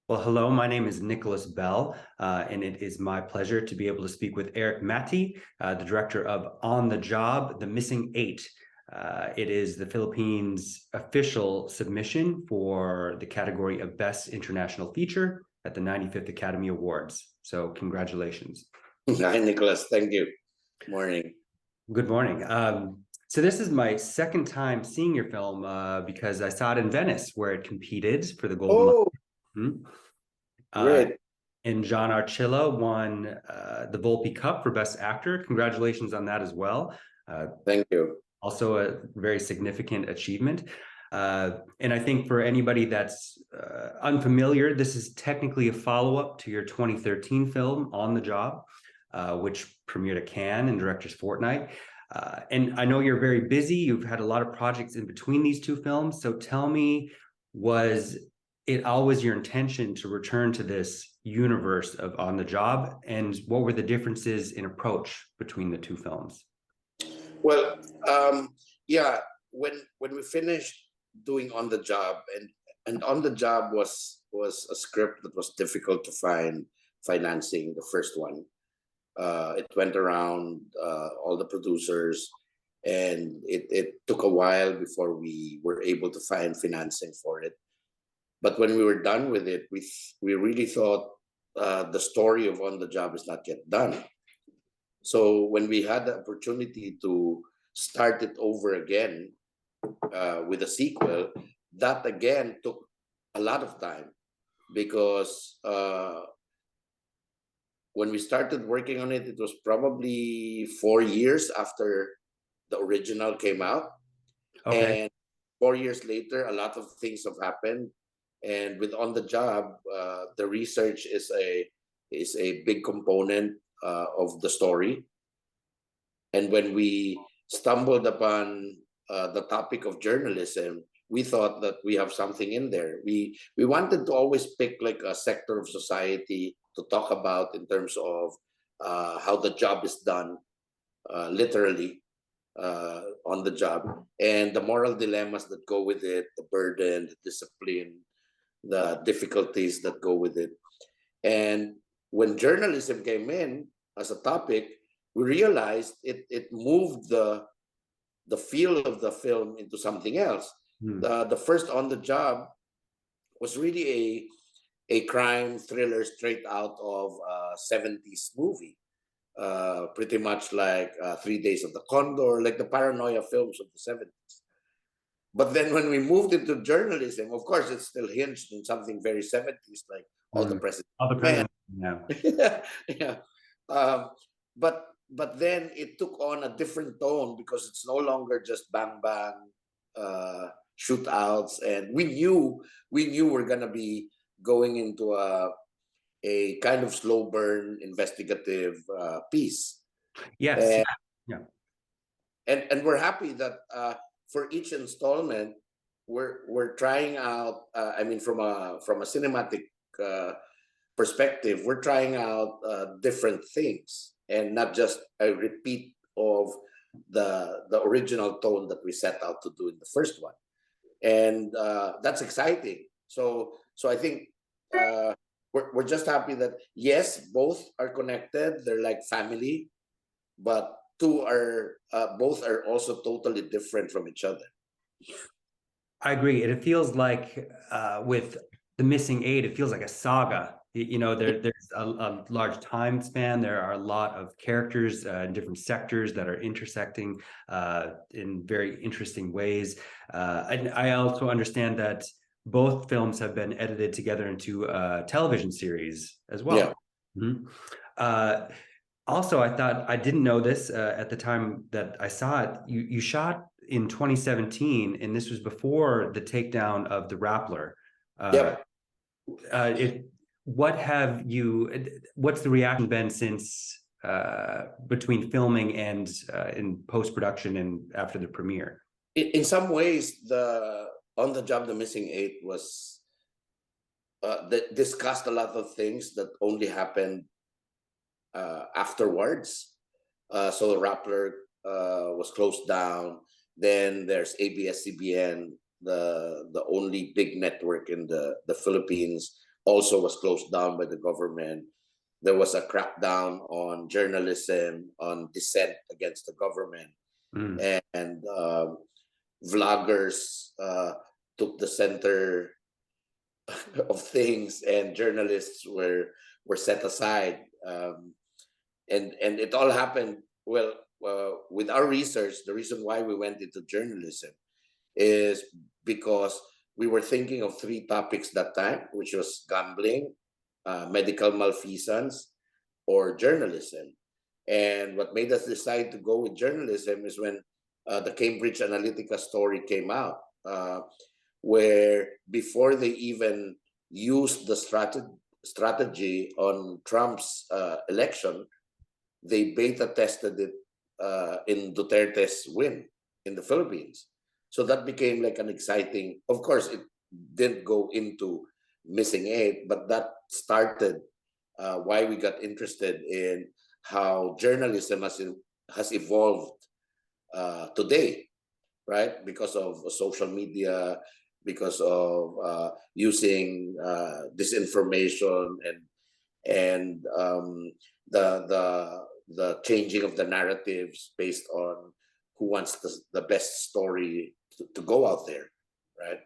Well, hello, my name is Nicholas Bell, and it is my pleasure to be able to speak with Erik Matti, the director of On the Job, The Missing Eight. It is the Philippines' official submission for the category of Best International Feature at the 95th Academy Awards. So congratulations. Hi, Nicholas. Thank you. Morning. Good morning. So this is my second time seeing your film because I saw it in Venice where it competed for the Golden Oh, Lion. great. And John Arcilla won the Volpe Cup for Best Actor. Congratulations on that as well. Thank you. Also a very significant achievement. And I think for anybody that's unfamiliar, this is technically a follow-up to your 2013 film, On the Job, which premiered at Cannes and Director's Fortnight. And I know you're very busy. You've had a lot of projects in between these two films. So tell me, was it always your intention to return to this universe of On the Job? And what were the differences in approach between the two films? Well, yeah, when we finished doing On the Job, and On the Job was a script that was difficult to find financing, the first one. It went around all the producers, and it took a while before we were able to find financing for it. But when we were done with it, we really thought the story of On the Job is not yet done. So when we had the opportunity to start it over again with a sequel, that again took a lot of time because when we started working on it, it was probably 4 years after the original came out. Okay. And 4 years later, a lot of things have happened. And with On the Job, the research is a big component of the story. And when we stumbled upon the topic of journalism, we thought that we have something in there. We wanted to always pick like a sector of society to talk about in terms of how the job is done, literally on the job, and the moral dilemmas that go with it, the burden, the discipline, the difficulties that go with it. And when journalism came in as a topic, we realized it moved the feel of the film into something else. The first On the Job was really a crime thriller straight out of a 70s movie. Pretty much like 3 Days of the Condor, like the paranoia films of the 70s. But then when we moved into journalism, of course, it's still hinged on something very 70s, like All the President's All the Men. presidents, Yeah. Yeah. But then it took on a different tone because it's no longer just bang bang shootouts, and we knew we're gonna be going into a kind of slow burn investigative piece. Yes. And Yeah. we're happy that for each installment we're trying out. I mean, from a cinematic perspective, we're trying out different things and not just a repeat of the original tone that we set out to do in the first one, and that's exciting. So I think we're just happy that yes, both are connected. They're like family, but both are also totally different from each other. I agree. It feels like with The Missing Eight, it feels like a saga. There's a large time span. There are a lot of characters in different sectors that are intersecting in very interesting ways. And I also understand that both films have been edited together into a television series as well. Yeah. Mhm. Also, I thought, I didn't know this at the time that I saw it. You shot in 2017, and this was before the takedown of the Rappler. Yep. What's the reaction been since between filming and in post-production and after the premiere? In some ways, the On the Job, The Missing Eight was discussed a lot of things that only happened afterwards. So the Rappler was closed down. Then there's ABS-CBN, the only big network in the Philippines, also was closed down by the government. There was a crackdown on journalism, on dissent against the government, Mm. and vloggers took the center of things, and journalists were set aside. And it all happened well. With our research, the reason why we went into journalism is because we were thinking of three topics that time, which was gambling, medical malfeasance, or journalism. And what made us decide to go with journalism is when the Cambridge Analytica story came out, where before they even used the strategy on Trump's election, they beta tested it in Duterte's win in the Philippines. So that became like an exciting, of course, it didn't go into Missing 8, but that started why we got interested in how journalism has evolved today, right? Because of social media, because of using disinformation and the changing of the narratives based on who wants the best story to go out there, right?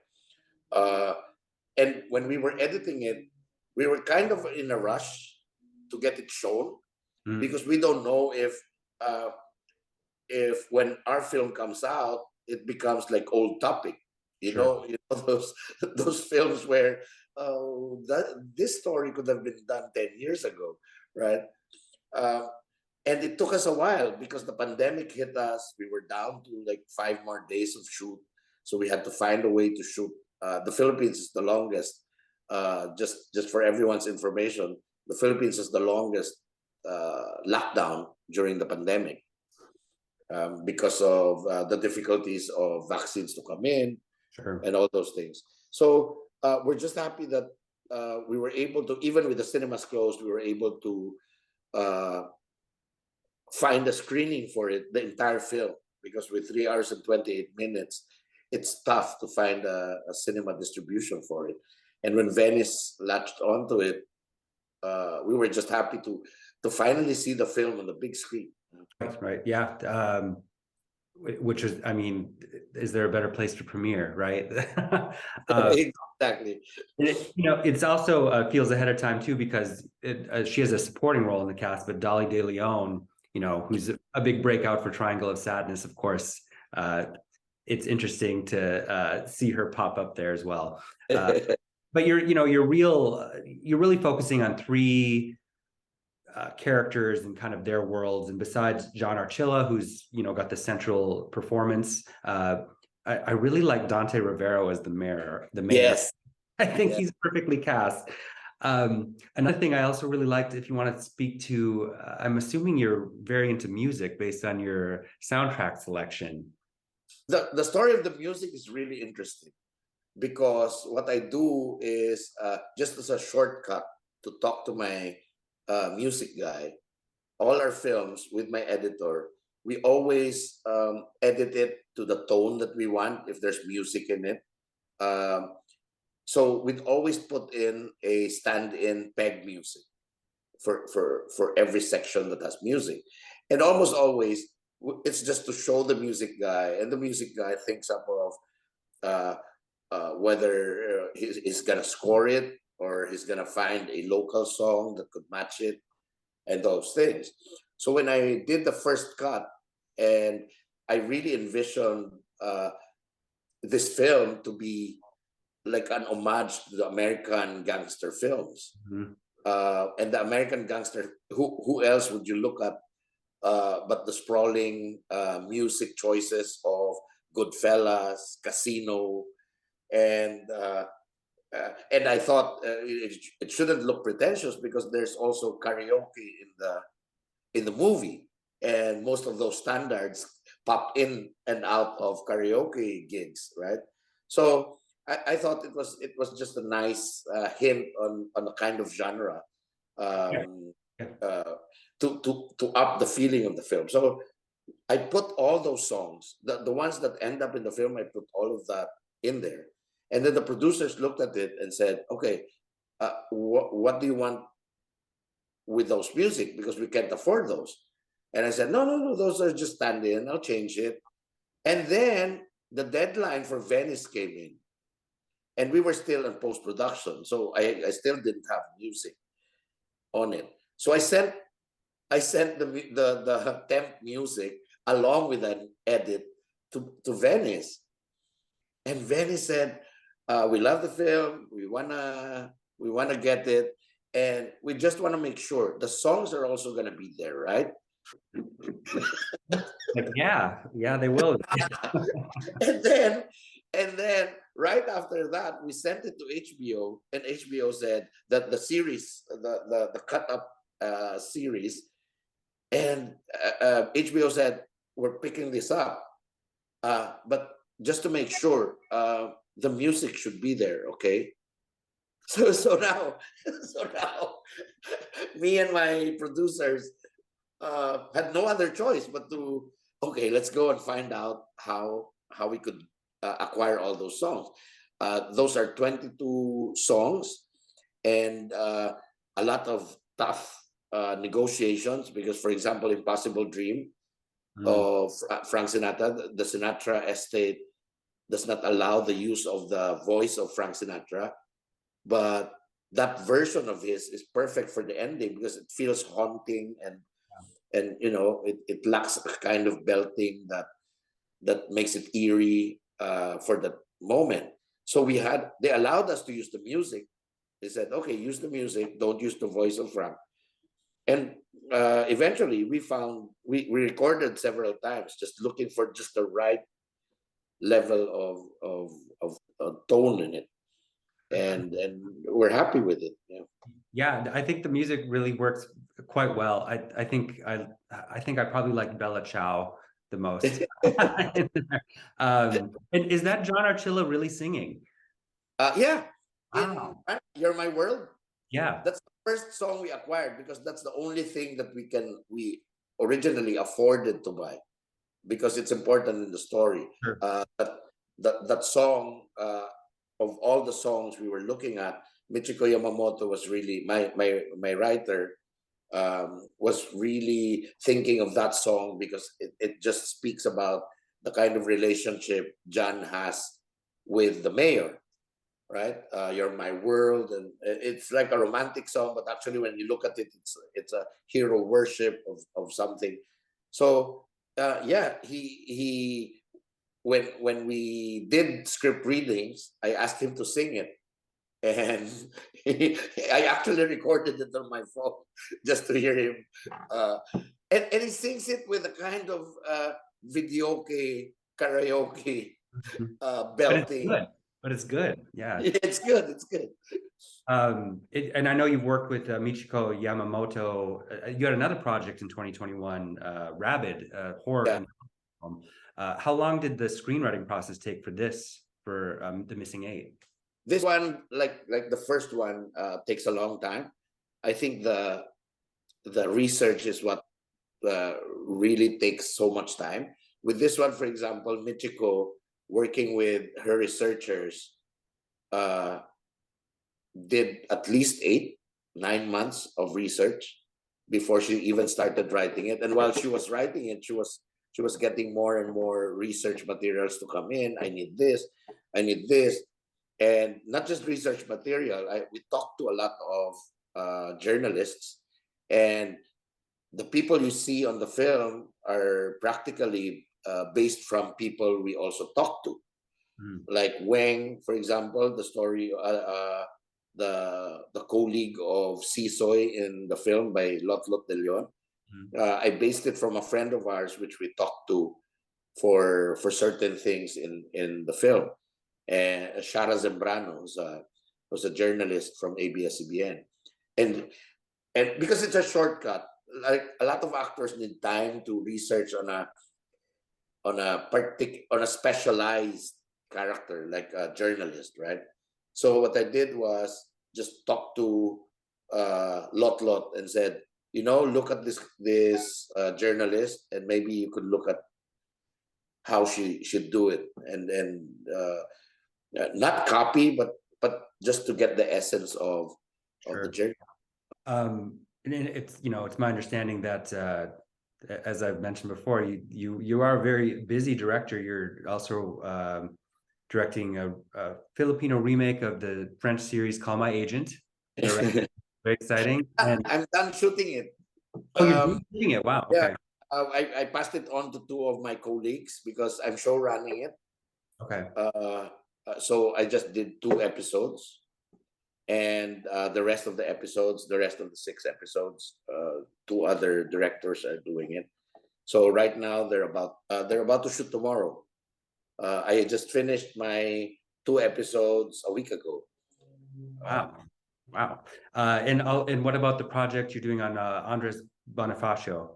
And when we were editing it, we were kind of in a rush to get it shown, because we don't know if when our film comes out, it becomes like old topic. Sure. You know those films where this story could have been done 10 years ago, right? Uh, and it took us a while because the pandemic hit us. We were down to like 5 more days of shoot, so we had to find a way to shoot. The Philippines is the longest. Just for everyone's information, the Philippines is the longest lockdown during the pandemic, because of the difficulties of vaccines to come in. Sure. And all those things. So we're just happy that we were able to, even with the cinemas closed, we were able to find a screening for it, the entire film, because with 3 hours and 28 minutes, it's tough to find a cinema distribution for it. And when Venice latched onto it, we were just happy to finally see the film on the big screen. Right. Yeah. Which is, I mean, is there a better place to premiere, right? Exactly. It's also feels ahead of time too, because she has a supporting role in the cast, but Dolly De Leon, who's a big breakout for Triangle of Sadness, of course. It's interesting to see her pop up there as well. But you're really focusing on three characters and kind of their worlds, and besides John Arcilla, who's got the central performance, I really like Dante Rivero as the mayor. Yes. I think he's perfectly cast. Another thing I also really liked, if you want to speak to, I'm assuming you're very into music based on your soundtrack selection. The story of the music is really interesting, because what I do is, just as a shortcut to talk to my music guy, all our films with my editor, we always edit it to the tone that we want if there's music in it. So we'd always put in a stand-in peg music for every section that has music, and almost always it's just to show the music guy, and the music guy thinks up of whether he's gonna score it or he's gonna find a local song that could match it, and those things. So when I did the first cut, and I really envisioned this film to be like an homage to the American gangster films. Mhm. And the American gangster, who else would you look at but the sprawling music choices of Goodfellas, Casino, and I thought it shouldn't look pretentious because there's also karaoke in the movie, and most of those standards pop in and out of karaoke gigs, right? So I thought it was just a nice hint on the kind of genre, um, uh, to up the feeling of the film. So I put all those songs, the ones that end up in the film, I put all of that in there. And then the producers looked at it and said, okay, what do you want with those music? Because we can't afford those. And I said, no, those are just stand-in. I'll change it. And then the deadline for Venice came in, and we were still in post-production, so I still didn't have music on it. So I sent the temp music along with an edit to Venice, and Venice said, "We love the film. We wanna get it, and we just want to make sure the songs are also gonna be there, right?" Like, yeah, they will. and then and then right after that we sent it to HBO, and HBO said that the series, the cut up series, and HBO said, "We're picking this up, but just to make sure, the music should be there, okay?" So now, so now, me and my producers had no other choice but to, okay, let's go and find out how we could acquire all those songs. Those are 22 songs, and a lot of tough negotiations, because, for example, Impossible Dream of Frank Sinatra, the Sinatra estate does not allow the use of the voice of Frank Sinatra, but that version of his is perfect for the ending because it feels haunting, and it lacks a kind of belting that makes it eerie for the moment. So they allowed us to use the music. They said, okay, use the music, don't use the voice of Frank. And eventually we recorded several times, just looking for just the right level of tone in it, and we're happy with it. Yeah, I think the music really works quite well. I think I probably like Bella Ciao the most. And is that John Arcilla really singing? Yeah, in Wow. You're My World. Yeah. That's the first song we acquired, because that's the only thing that we originally afforded to buy, because it's important in the story. Sure. That song, of all the songs we were looking at, Michiko Yamamoto was really my writer. Was really thinking of that song because it just speaks about the kind of relationship John has with the mayor, right? You're my world, and it's like a romantic song, but actually, when you look at it, it's a hero worship of something. So yeah, he when we did script readings, I asked him to sing it, and I actually recorded it on my phone just to hear him, uh, and he sings it with a kind of videoke karaoke Mhm. But it's belting. good. But it's good. Yeah. It's good. It's good. And I know you've worked with Michiko Yamamoto. You had another project in 2021, Rabid, horror Yeah. and film. How long did the screenwriting process take for this, for The Missing Eight? This one, like the first one, takes a long time. I think the research is what really takes so much time. With this one, for example, Michiko, working with her researchers, uh, did at least 8, 9 months of research before she even started writing it. And while she was writing it, she was getting more and more research materials to come in. I need this, I need this, and not just research material. We talked to a lot of journalists, and the people you see on the film are practically based from people we also talked to, Mm. like Wang, for example, the story, the colleague of Sisoy in the film by Lot Lot de Leon. Mm. I based it from a friend of ours, which we talked to for certain things in the film. And Shara Zembrano was a journalist from ABS-CBN, and because it's a shortcut, like a lot of actors need time to research on a specialized character, like a journalist, right? So what I did was just talk to Lot Lot and said, look at this journalist, and maybe you could look at how she should do it, and not copy, but just to get the essence of of the Sure. journey. And it's, you know, it's my understanding that as I've mentioned before, you are a very busy director. You're also directing a Filipino remake of the French series Call My Agent. Very exciting. And I'm done shooting it. oh, you're doing it. Wow. Yeah, Okay. I passed it on to two of my colleagues because I'm show running it. Okay. So I just did 2 episodes, and the rest of the episodes, the rest of the 6 episodes, 2 other directors are doing it. So right now they're about to shoot tomorrow. I just finished my 2 episodes a week ago. Wow. Wow. And what about the project you're doing on Andrés Bonifacio?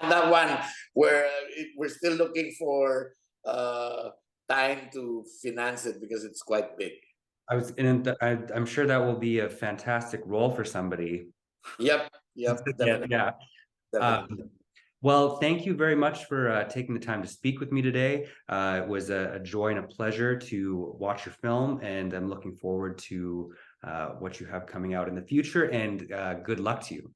That one where we're still looking for time to finance it because it's quite big. I'm sure that will be a fantastic role for somebody. Yep, Yeah, definitely, yeah. definitely. Well, thank you very much for taking the time to speak with me today. It was a joy and a pleasure to watch your film, and I'm looking forward to what you have coming out in the future, and good luck to you.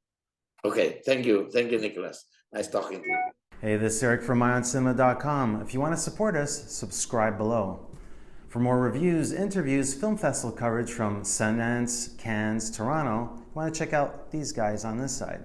Okay, thank you, Nicholas. Nice talking to you. Hey, this is Erik from IONCINEMA.com. If you want to support us, subscribe below. For more reviews, interviews, film festival coverage from Sundance, Cannes, Toronto, you want to check out these guys on this side.